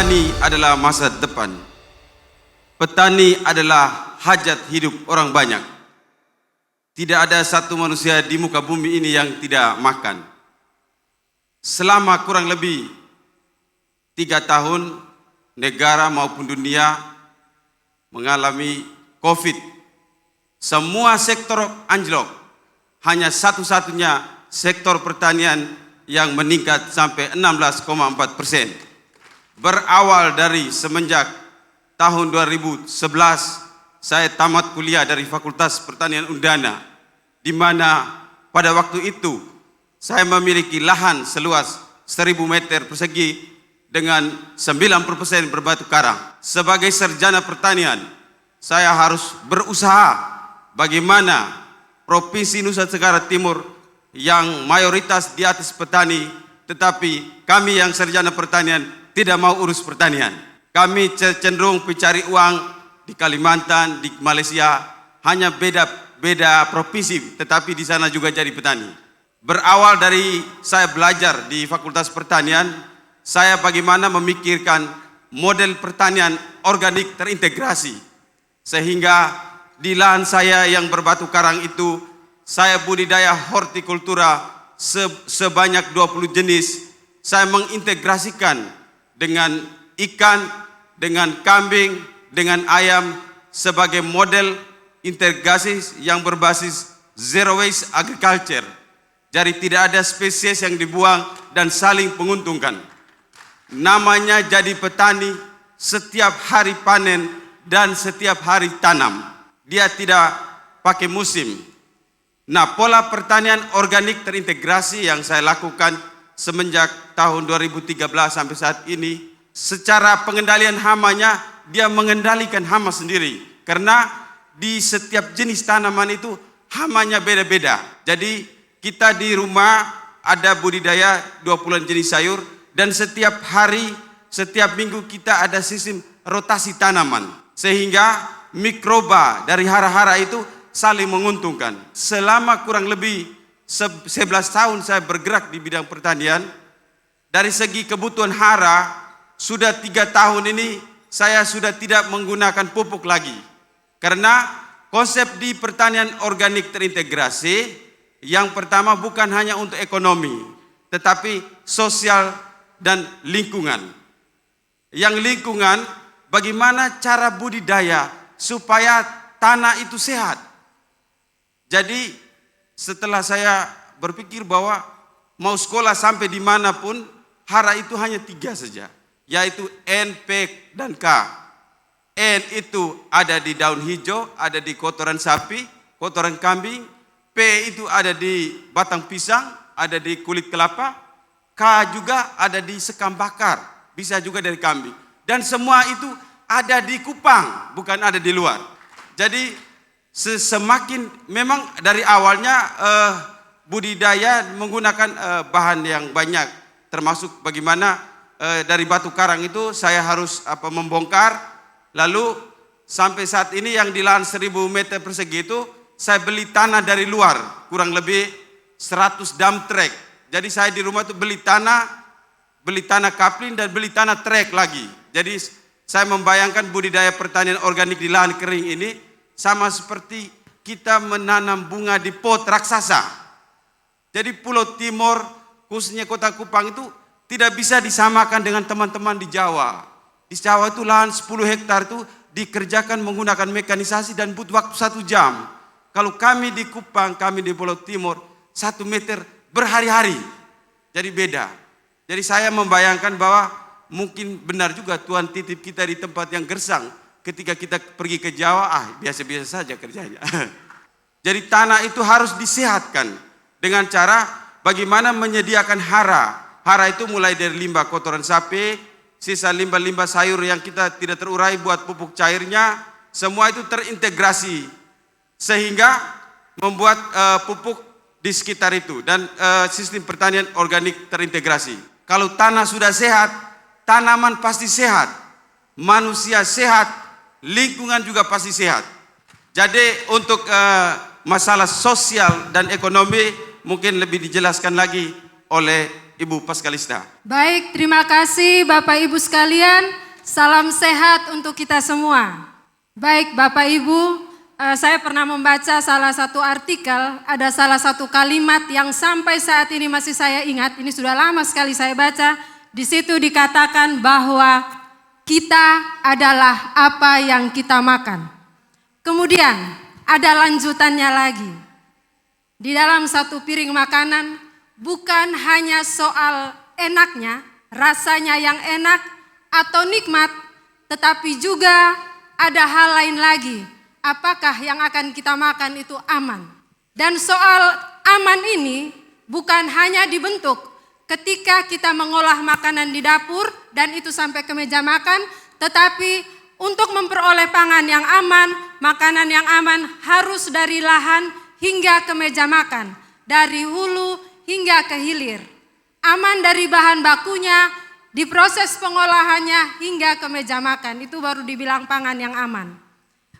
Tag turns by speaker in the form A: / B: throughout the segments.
A: Petani adalah masa depan. Petani adalah hajat hidup orang banyak. Tidak ada satu manusia di muka bumi ini yang tidak makan. Selama kurang lebih 3 tahun, negara maupun dunia mengalami COVID. Semua sektor anjlok. Hanya satu-satunya sektor pertanian yang meningkat sampai 16,4%. Berawal dari semenjak tahun 2011, saya tamat kuliah dari Fakultas Pertanian Undana, di mana pada waktu itu saya memiliki lahan seluas 1000 meter persegi dengan 90% berbatu karang. Sebagai sarjana pertanian, saya harus berusaha bagaimana Provinsi Nusa Tenggara Timur yang mayoritas di atas petani, tetapi kami yang sarjana pertanian tidak mau urus pertanian. Kami cenderung mencari uang di Kalimantan, di Malaysia, hanya beda provinsi, tetapi di sana juga jadi petani. Berawal dari saya belajar di Fakultas Pertanian, saya bagaimana memikirkan model pertanian organik terintegrasi. Sehingga di lahan saya yang berbatu karang itu, saya budidaya hortikultura sebanyak 20 jenis. Saya mengintegrasikan dengan ikan, dengan kambing, dengan ayam sebagai model integrasi yang berbasis zero waste agriculture. Jadi tidak ada spesies yang dibuang dan saling menguntungkan. Namanya jadi petani, setiap hari panen dan setiap hari tanam. Dia tidak pakai musim. Nah, pola pertanian organik terintegrasi yang saya lakukan semenjak tahun 2013 sampai saat ini, secara pengendalian hamanya, dia mengendalikan hama sendiri. Karena di setiap jenis tanaman itu hamanya beda-beda. Jadi kita di rumah ada budidaya 20 jenis sayur, dan setiap hari, setiap minggu kita ada sistem rotasi tanaman. Sehingga mikroba dari hara-hara itu saling menguntungkan. Selama kurang lebih 11 tahun saya bergerak di bidang pertanian. Dari segi kebutuhan hara, sudah 3 tahun ini saya sudah tidak menggunakan pupuk lagi. Karena konsep di pertanian organik terintegrasi, yang pertama bukan hanya untuk ekonomi, tetapi sosial dan lingkungan. Yang lingkungan, bagaimana cara budidaya supaya tanah itu sehat. Jadi setelah saya berpikir bahwa mau sekolah sampai dimanapun, hara itu hanya 3 saja, yaitu N, P, dan K. N itu ada di daun hijau, ada di kotoran sapi, kotoran kambing. P itu ada di batang pisang, ada di kulit kelapa. K juga ada di sekam bakar, bisa juga dari kambing. Dan semua itu ada di kupang, bukan ada di luar. Jadi semakin memang dari awalnya budidaya menggunakan bahan yang banyak, termasuk bagaimana dari batu karang itu saya harus membongkar, lalu sampai saat ini yang di lahan 1000 meter persegi itu saya beli tanah dari luar kurang lebih 100 dump track. Jadi saya di rumah itu beli tanah kapling dan beli tanah trek lagi. Jadi saya membayangkan budidaya pertanian organik di lahan kering ini sama seperti kita menanam bunga di pot raksasa. Jadi Pulau Timur, khususnya Kota Kupang itu tidak bisa disamakan dengan teman-teman di Jawa. Di Jawa itu lahan 10 hektar itu dikerjakan menggunakan mekanisasi dan butuh waktu 1 jam. Kalau kami di Kupang, kami di Pulau Timur, 1 meter berhari-hari. Jadi beda. Jadi saya membayangkan bahwa mungkin benar juga Tuhan titip kita di tempat yang gersang. Ketika kita pergi ke Jawa, biasa-biasa saja kerjanya. Jadi tanah itu harus disehatkan dengan cara bagaimana menyediakan hara. Hara itu mulai dari limbah kotoran sapi, sisa limbah-limbah sayur yang kita tidak terurai buat pupuk cairnya, semua itu terintegrasi sehingga membuat pupuk di sekitar itu dan sistem pertanian organik terintegrasi. Kalau tanah sudah sehat, tanaman pasti sehat, manusia sehat, lingkungan juga pasti sehat. Jadi untuk masalah sosial dan ekonomi mungkin lebih dijelaskan lagi oleh Ibu Paskalista.
B: Baik, terima kasih Bapak Ibu sekalian. Salam sehat untuk kita semua. Baik Bapak Ibu, saya pernah membaca salah satu artikel, ada salah satu kalimat yang sampai saat ini masih saya ingat, ini sudah lama sekali saya baca. Di situ dikatakan bahwa kita adalah apa yang kita makan. Kemudian ada lanjutannya lagi. Di dalam satu piring makanan bukan hanya soal enaknya, rasanya yang enak atau nikmat, tetapi juga ada hal lain lagi. Apakah yang akan kita makan itu aman? Dan soal aman ini bukan hanya dibentuk ketika kita mengolah makanan di dapur dan itu sampai ke meja makan, tetapi untuk memperoleh pangan yang aman, makanan yang aman harus dari lahan hingga ke meja makan, dari hulu hingga ke hilir. Aman dari bahan bakunya, di proses pengolahannya hingga ke meja makan, itu baru dibilang pangan yang aman.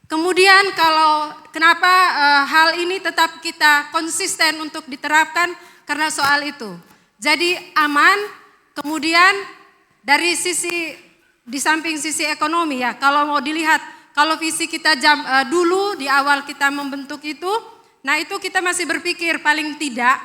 B: Kemudian kenapa hal ini tetap kita konsisten untuk diterapkan, karena soal itu. Jadi aman, kemudian dari di samping sisi ekonomi ya, kalau mau dilihat, kalau visi kita dulu di awal kita membentuk itu, nah itu kita masih berpikir paling tidak,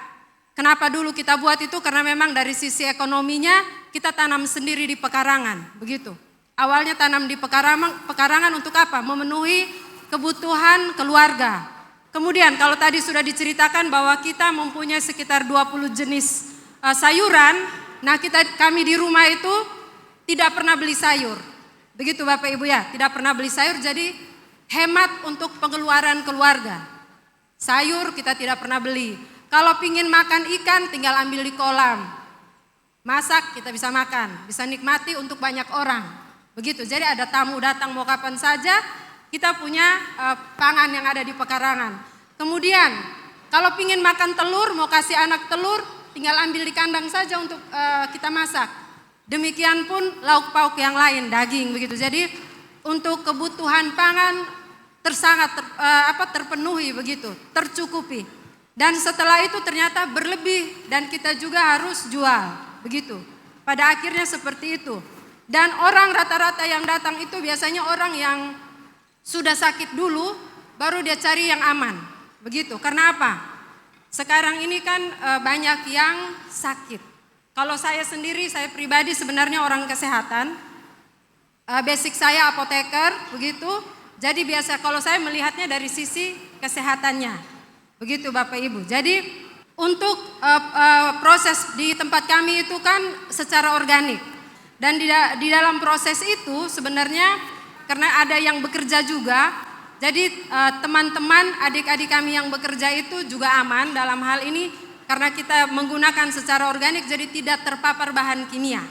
B: kenapa dulu kita buat itu, karena memang dari sisi ekonominya kita tanam sendiri di pekarangan, begitu. Awalnya tanam di pekarangan untuk apa? Memenuhi kebutuhan keluarga. Kemudian kalau tadi sudah diceritakan bahwa kita mempunyai sekitar 20 jenis sayuran, nah kami di rumah itu tidak pernah beli sayur. Begitu Bapak Ibu ya, tidak pernah beli sayur, jadi hemat untuk pengeluaran keluarga. Sayur kita tidak pernah beli. Kalau pingin makan ikan tinggal ambil di kolam. Masak kita bisa makan, bisa nikmati untuk banyak orang. Begitu, jadi ada tamu datang mau kapan saja, kita punya pangan yang ada di pekarangan. Kemudian kalau pingin makan telur, mau kasih anak telur, tinggal ambil di kandang saja untuk kita masak. Demikian pun lauk pauk yang lain, daging begitu. Jadi untuk kebutuhan pangan terpenuhi begitu, tercukupi. Dan setelah itu ternyata berlebih dan kita juga harus jual, begitu. Pada akhirnya seperti itu. Dan orang rata-rata yang datang itu biasanya orang yang sudah sakit dulu, baru dia cari yang aman, begitu. Karena apa? Sekarang ini kan banyak yang sakit. Kalau saya sendiri, saya pribadi sebenarnya orang kesehatan, basic saya apoteker, begitu. Jadi biasa kalau saya melihatnya dari sisi kesehatannya, begitu Bapak Ibu. Jadi untuk proses di tempat kami itu kan secara organik. Dan di dalam proses itu sebenarnya karena ada yang bekerja juga, jadi teman-teman adik-adik kami yang bekerja itu juga aman dalam hal ini karena kita menggunakan secara organik, jadi tidak terpapar bahan kimia.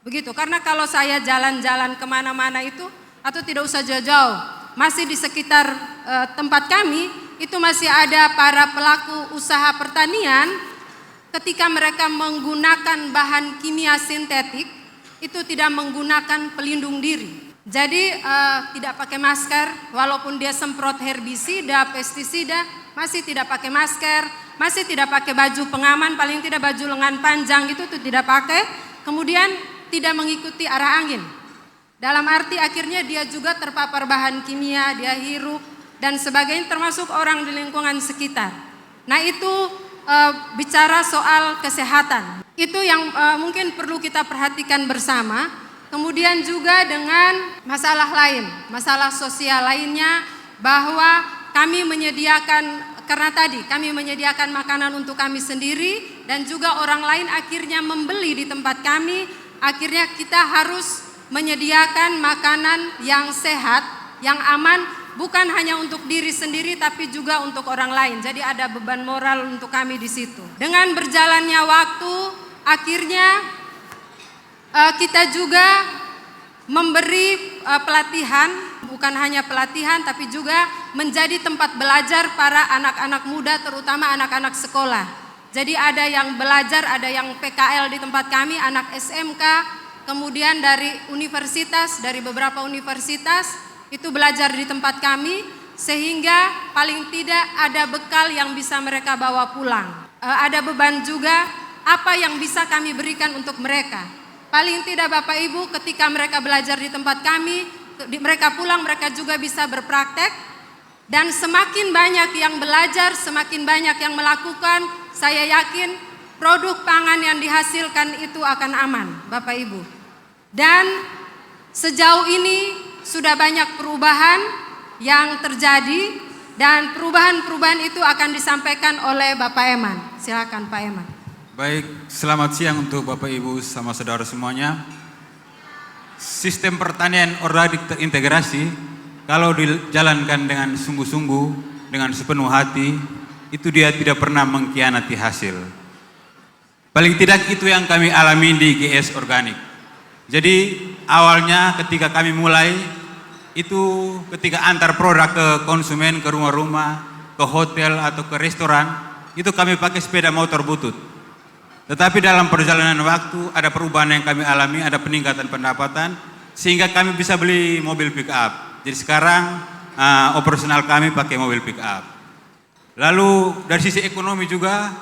B: Begitu, karena kalau saya jalan-jalan kemana-mana itu atau tidak usah jauh-jauh, masih di sekitar tempat kami itu masih ada para pelaku usaha pertanian, ketika mereka menggunakan bahan kimia sintetik itu tidak menggunakan pelindung diri. Jadi tidak pakai masker, walaupun dia semprot herbisida, pestisida, masih tidak pakai masker, masih tidak pakai baju pengaman, paling tidak baju lengan panjang itu tidak pakai, kemudian tidak mengikuti arah angin. Dalam arti akhirnya dia juga terpapar bahan kimia, dia hirup dan sebagainya, termasuk orang di lingkungan sekitar. Nah itu bicara soal kesehatan, itu yang mungkin perlu kita perhatikan bersama. Kemudian juga dengan masalah lain, masalah sosial lainnya, bahwa kami menyediakan, karena tadi kami menyediakan makanan untuk kami sendiri dan juga orang lain akhirnya membeli di tempat kami, akhirnya kita harus menyediakan makanan yang sehat, yang aman, bukan hanya untuk diri sendiri tapi juga untuk orang lain. Jadi ada beban moral untuk kami di situ. Dengan berjalannya waktu, akhirnya kita juga memberi pelatihan, bukan hanya pelatihan tapi juga menjadi tempat belajar para anak-anak muda, terutama anak-anak sekolah. Jadi ada yang belajar, ada yang PKL di tempat kami, anak SMK, kemudian dari universitas, dari beberapa universitas itu belajar di tempat kami, sehingga paling tidak ada bekal yang bisa mereka bawa pulang. Ada beban juga apa yang bisa kami berikan untuk mereka. Paling tidak Bapak Ibu, ketika mereka belajar di tempat kami, mereka pulang mereka juga bisa berpraktek. Dan semakin banyak yang belajar, semakin banyak yang melakukan, saya yakin produk pangan yang dihasilkan itu akan aman, Bapak Ibu. Dan sejauh ini sudah banyak perubahan yang terjadi, dan perubahan-perubahan itu akan disampaikan oleh Bapak Eman. Silakan Pak Eman.
C: Baik, selamat siang untuk Bapak Ibu sama saudara semuanya. Sistem pertanian organik terintegrasi kalau dijalankan dengan sungguh-sungguh, dengan sepenuh hati, itu dia tidak pernah mengkhianati hasil. Paling tidak itu yang kami alami di GS Organik. Jadi awalnya ketika kami mulai, itu ketika antar produk ke konsumen, ke rumah-rumah, ke hotel atau ke restoran, itu kami pakai sepeda motor butut. Tetapi dalam perjalanan waktu ada perubahan yang kami alami, ada peningkatan pendapatan, sehingga kami bisa beli mobil pick up. Jadi sekarang operasional kami pakai mobil pick up. Lalu dari sisi ekonomi juga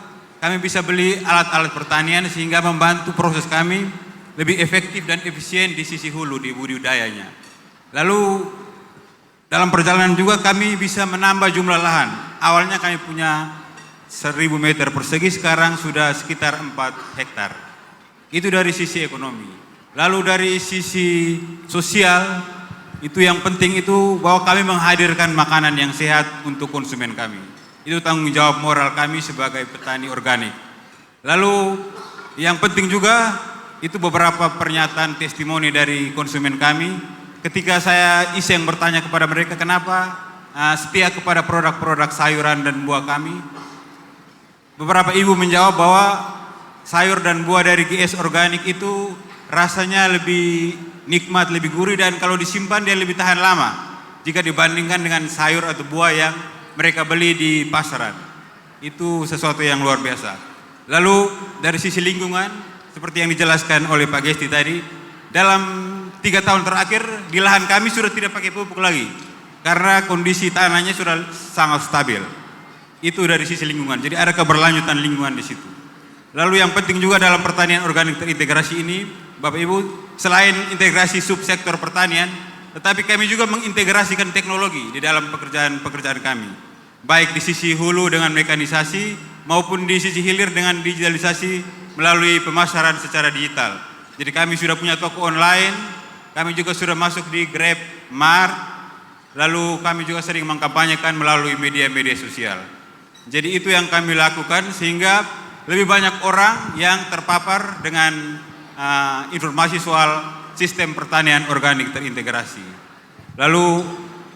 C: kami bisa beli alat-alat pertanian sehingga membantu proses kami lebih efektif dan efisien di sisi hulu, di budidayanya. Lalu dalam perjalanan juga kami bisa menambah jumlah lahan. Awalnya kami punya 1000 meter persegi, sekarang sudah sekitar 4 hektar. Itu dari sisi ekonomi. Lalu dari sisi sosial, itu yang penting itu bahwa kami menghadirkan makanan yang sehat untuk konsumen kami. Itu tanggung jawab moral kami sebagai petani organik. Lalu yang penting juga itu beberapa pernyataan testimoni dari konsumen kami. Ketika saya iseng bertanya kepada mereka kenapa setia kepada produk-produk sayuran dan buah kami, beberapa ibu menjawab bahwa sayur dan buah dari GS Organik itu rasanya lebih nikmat, lebih gurih, dan kalau disimpan dia lebih tahan lama jika dibandingkan dengan sayur atau buah yang mereka beli di pasaran. Itu sesuatu yang luar biasa. Lalu dari sisi lingkungan, seperti yang dijelaskan oleh Pak Gesti tadi, dalam 3 tahun terakhir di lahan kami sudah tidak pakai pupuk lagi karena kondisi tanahnya sudah sangat stabil. Itu dari sisi lingkungan. Jadi ada keberlanjutan lingkungan di situ. Lalu yang penting juga dalam pertanian organik terintegrasi ini, Bapak Ibu, selain integrasi subsektor pertanian, tetapi kami juga mengintegrasikan teknologi di dalam pekerjaan kami. Baik di sisi hulu dengan mekanisasi maupun di sisi hilir dengan digitalisasi melalui pemasaran secara digital. Jadi kami sudah punya toko online, kami juga sudah masuk di Grab, Mart, lalu kami juga sering mengkampanyekan melalui media-media sosial. Jadi itu yang kami lakukan sehingga lebih banyak orang yang terpapar dengan informasi soal sistem pertanian organik terintegrasi. Lalu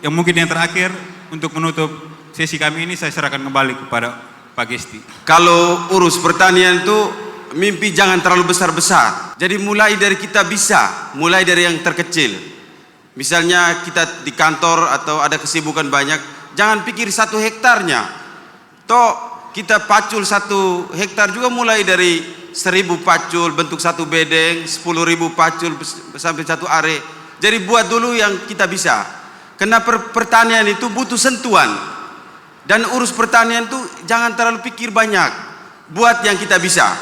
C: yang mungkin yang terakhir untuk menutup sesi kami ini saya serahkan kembali kepada Pak Gesti.
A: Kalau urus pertanian itu mimpi jangan terlalu besar-besar. Jadi mulai dari kita bisa, mulai dari yang terkecil. Misalnya kita di kantor atau ada kesibukan banyak, jangan pikir 1 hektarnya. Toh kita pacul 1 hektar juga mulai dari 1000 pacul bentuk 1 bedeng, 10.000 pacul sampai 1 are. Jadi buat dulu yang kita bisa. Karena pertanian itu butuh sentuhan. Dan urus pertanian itu jangan terlalu pikir banyak. Buat yang kita bisa.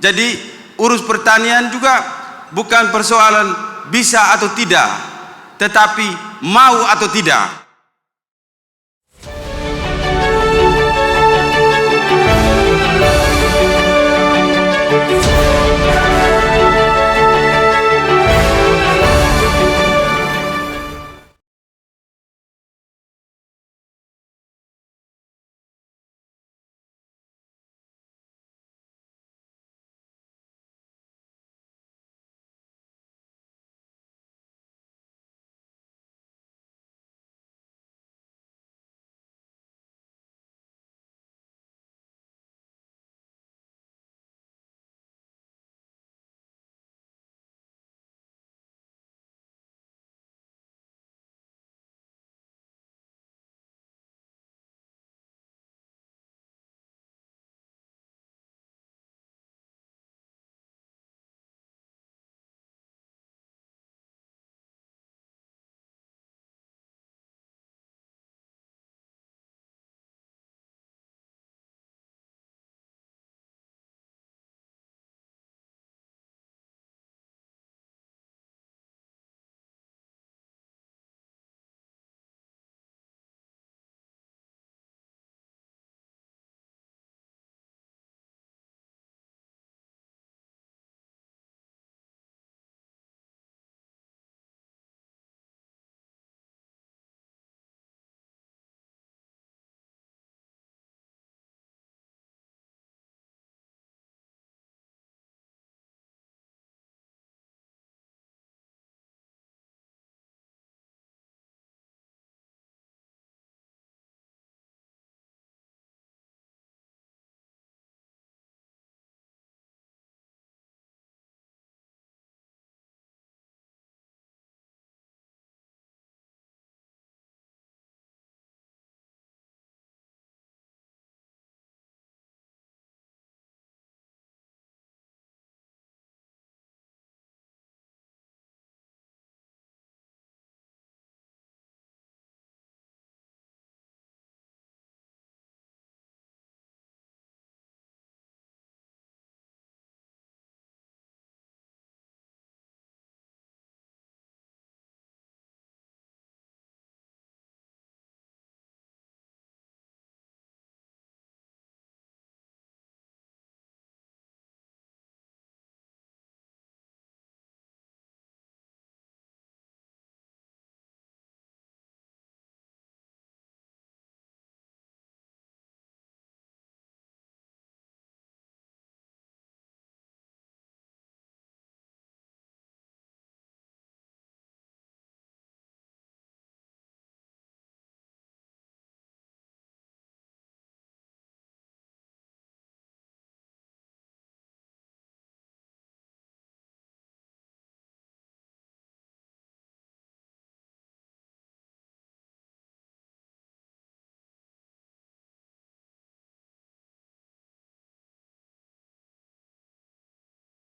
A: Jadi urus pertanian juga bukan persoalan bisa atau tidak, tetapi mau atau tidak.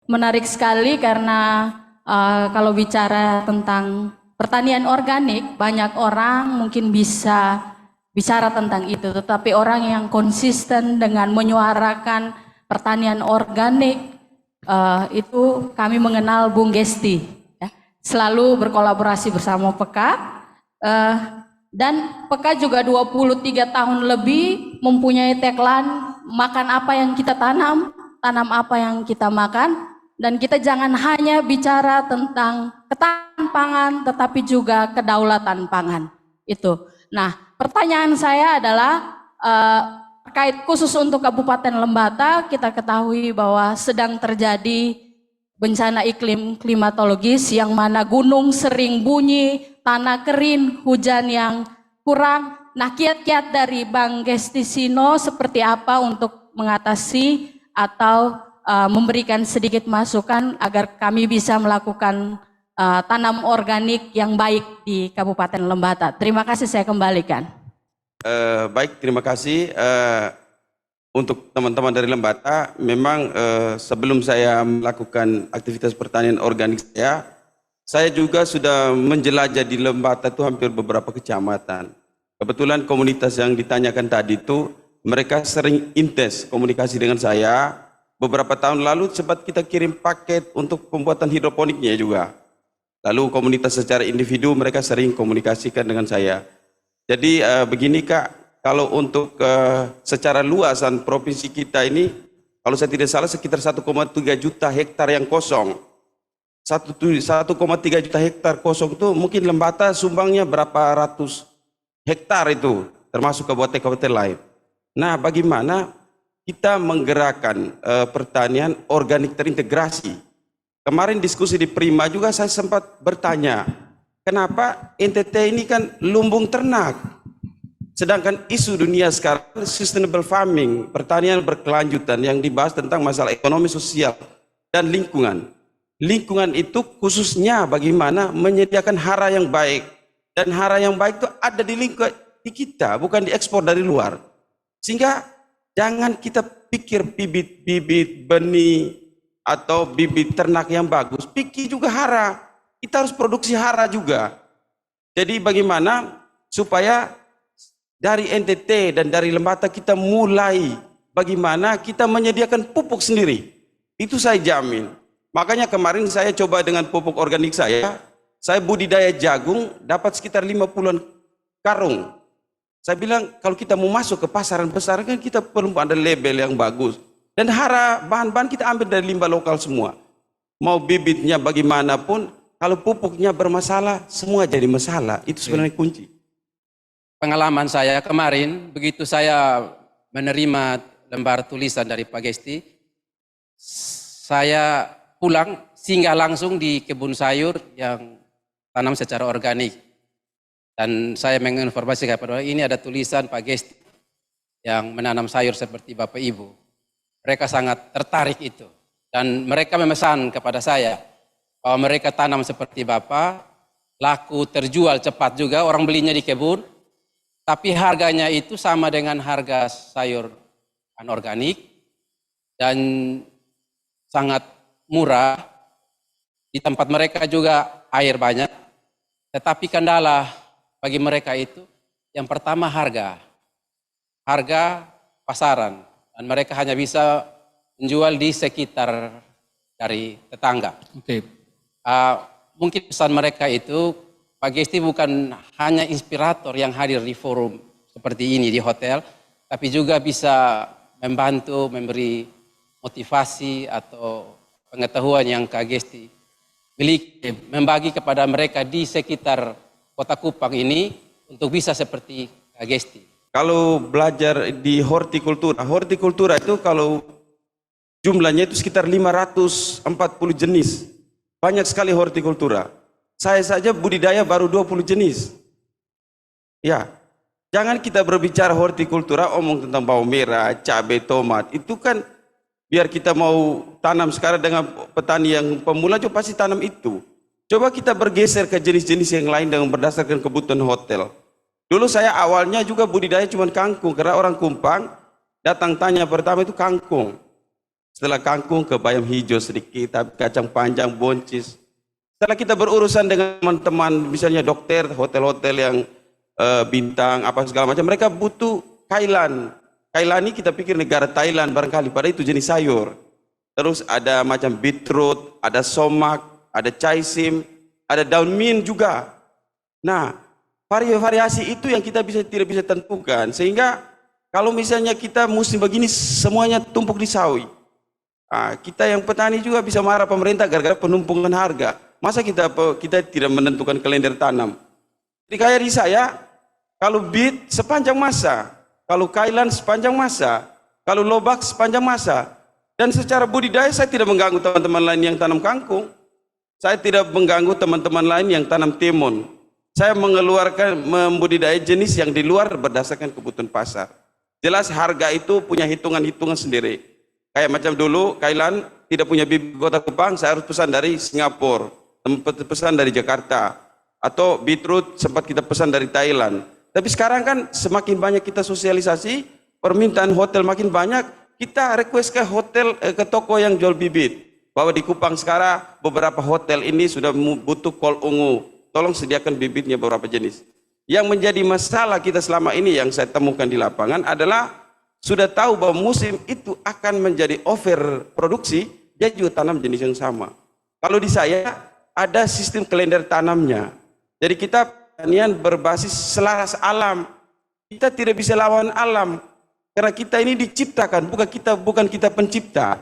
D: Menarik sekali karena kalau bicara tentang pertanian organik, banyak orang mungkin bisa bicara tentang itu, tetapi orang yang konsisten dengan menyuarakan pertanian organik itu kami mengenal Bung Gesti, ya. Selalu berkolaborasi bersama Peka, dan Peka juga 23 tahun lebih mempunyai tagline makan apa yang kita tanam, tanam apa yang kita makan. Dan kita jangan hanya bicara tentang ketahanan pangan, tetapi juga kedaulatan pangan. Itu. Nah, pertanyaan saya adalah terkait khusus untuk Kabupaten Lembata, kita ketahui bahwa sedang terjadi bencana iklim klimatologis yang mana gunung sering bunyi, tanah kering, hujan yang kurang. Nah, kiat-kiat dari Bang Gestisino seperti apa untuk mengatasi atau memberikan sedikit masukan agar kami bisa melakukan tanam organik yang baik di Kabupaten Lembata. Terima kasih, saya kembalikan.
A: Baik, terima kasih untuk teman-teman dari Lembata. Memang sebelum saya melakukan aktivitas pertanian organik saya juga sudah menjelajah di Lembata itu hampir beberapa kecamatan. Kebetulan komunitas yang ditanyakan tadi itu mereka sering intens komunikasi dengan saya. Beberapa tahun lalu sempat kita kirim paket untuk pembuatan hidroponiknya juga. Lalu komunitas secara individu mereka sering komunikasikan dengan saya. Jadi begini Kak, kalau untuk secara luasan provinsi kita ini, kalau saya tidak salah sekitar 1,3 juta hektar yang kosong. 1,3 juta hektar kosong itu mungkin Lembata sumbangnya berapa ratus hektar itu, termasuk kabupaten-kabupaten lain. Nah, bagaimana kita menggerakkan pertanian organik terintegrasi? Kemarin diskusi di Prima juga saya sempat bertanya, kenapa NTT ini kan lumbung ternak, sedangkan isu dunia sekarang sustainable farming, pertanian berkelanjutan yang dibahas tentang masalah ekonomi, sosial, dan lingkungan. Lingkungan itu khususnya bagaimana menyediakan hara yang baik, dan hara yang baik itu ada di lingkungan di kita, bukan diekspor dari luar. Sehingga jangan kita pikir bibit-bibit benih atau bibit ternak yang bagus, pikir juga hara. Kita harus produksi hara juga. Jadi bagaimana supaya dari NTT dan dari Lembata kita mulai bagaimana kita menyediakan pupuk sendiri. Itu saya jamin. Makanya kemarin saya coba dengan pupuk organik saya budidaya jagung dapat sekitar 50-an karung. Saya bilang kalau kita mau masuk ke pasaran besar kan kita perlu ada label yang bagus. Dan bahan-bahan kita ambil dari limbah lokal semua. Mau bibitnya bagaimanapun, kalau pupuknya bermasalah, semua jadi masalah. Itu sebenarnya kunci.
E: Pengalaman saya kemarin, begitu saya menerima lembar tulisan dari Pak Gesti, saya pulang singgah langsung di kebun sayur yang tanam secara organik. Dan saya menginformasikan kepada ini ada tulisan Pak Gesti yang menanam sayur seperti Bapak Ibu. Mereka sangat tertarik itu. Dan mereka memesan kepada saya bahwa mereka tanam seperti Bapak, laku terjual cepat juga, orang belinya di kebun, tapi harganya itu sama dengan harga sayur anorganik dan sangat murah. Di tempat mereka juga air banyak, tetapi kendala bagi mereka itu yang pertama harga pasaran, dan mereka hanya bisa menjual di sekitar dari tetangga.
C: Oke.
E: Mungkin pesan mereka itu, Pak Gesti bukan hanya inspirator yang hadir di forum seperti ini di hotel, tapi juga bisa membantu memberi motivasi atau pengetahuan yang Kak Gesti miliki, membagi kepada mereka di sekitar Kota Kupang ini untuk bisa seperti Kak Gesti.
A: Kalau belajar di hortikultura itu kalau jumlahnya itu sekitar 540 jenis. Banyak sekali hortikultura. Saya saja budidaya baru 20 jenis. Ya, jangan kita berbicara hortikultura omong tentang bawang merah, cabai, tomat. Itu kan biar kita mau tanam sekarang dengan petani yang pemula juga pasti tanam itu. Coba kita bergeser ke jenis-jenis yang lain dengan berdasarkan kebutuhan hotel. Dulu saya awalnya juga budidaya cuma kangkung, karena orang Kumpang datang tanya pertama itu kangkung. Setelah kangkung ke bayam hijau sedikit, kacang panjang, buncis. Setelah kita berurusan dengan teman-teman, misalnya dokter, hotel-hotel yang bintang, apa segala macam, mereka butuh kailan. Kailan ini kita pikir negara Thailand barangkali, pada itu jenis sayur. Terus ada macam beetroot, ada somak, ada chaisim, ada daun mint juga. Nah, variasi itu yang kita tidak bisa tentukan. Sehingga kalau misalnya kita musim begini semuanya tumpuk di sawi. Kita yang petani juga bisa marah pemerintah gara-gara penumpukan harga. Masa kita tidak menentukan kalender tanam? Jadi kayak di saya, kalau beet sepanjang masa, kalau kailan sepanjang masa, kalau lobak sepanjang masa. Dan secara budidaya saya tidak mengganggu teman-teman lain yang tanam kangkung. Saya tidak mengganggu teman-teman lain yang tanam timun. Saya membudidaya jenis yang di luar berdasarkan kebutuhan pasar. Jelas harga itu punya hitungan-hitungan sendiri. Kayak macam dulu, kailan tidak punya bibit kota Kupang, saya harus pesan dari Singapura, pesan dari Jakarta. Atau beetroot sempat kita pesan dari Thailand. Tapi sekarang kan semakin banyak kita sosialisasi, permintaan hotel makin banyak, kita request ke hotel, ke toko yang jual bibit. Bahwa di Kupang sekarang beberapa hotel ini sudah butuh kol ungu. Tolong sediakan bibitnya beberapa jenis. Yang menjadi masalah kita selama ini yang saya temukan di lapangan adalah sudah tahu bahwa musim itu akan menjadi overproduksi, dia juga tanam jenis yang sama. Kalau di saya ada sistem kalender tanamnya. Jadi kita pertanian berbasis selaras alam. Kita tidak bisa lawan alam karena kita ini diciptakan, bukan kita pencipta.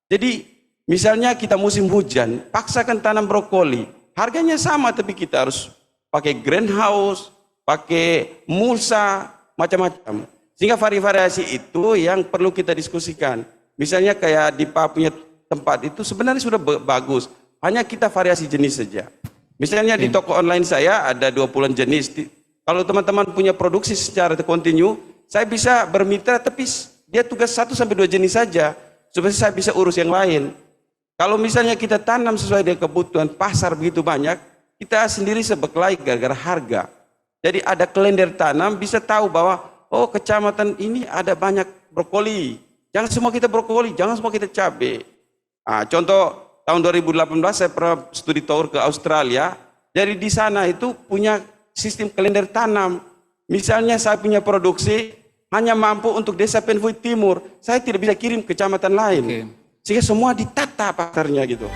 A: Jadi misalnya kita musim hujan, paksakan tanam brokoli. Harganya sama tapi kita harus pakai greenhouse, pakai mulsa, macam-macam. Sehingga variasi itu yang perlu kita diskusikan. Misalnya kayak di Pak punya tempat itu sebenarnya sudah bagus. Hanya kita variasi jenis saja. Misalnya di toko online saya ada 20 jenis. Kalau teman-teman punya produksi secara kontinu, saya bisa bermitra tapi dia tugas 1 sampai 2 jenis saja. Supaya saya bisa urus yang lain. Kalau misalnya kita tanam sesuai dengan kebutuhan pasar begitu banyak, kita sendiri sebekelahi gara-gara harga. Jadi ada kalender tanam bisa tahu bahwa oh kecamatan ini ada banyak brokoli. Jangan semua kita brokoli, jangan semua kita cabai. Contoh tahun 2018 saya pernah studi tour ke Australia. Jadi di sana itu punya sistem kalender tanam. Misalnya saya punya produksi hanya mampu untuk desa Penhui Timur. Saya tidak bisa kirim ke kecamatan lain. Sehingga semua ditata pasarnya gitu.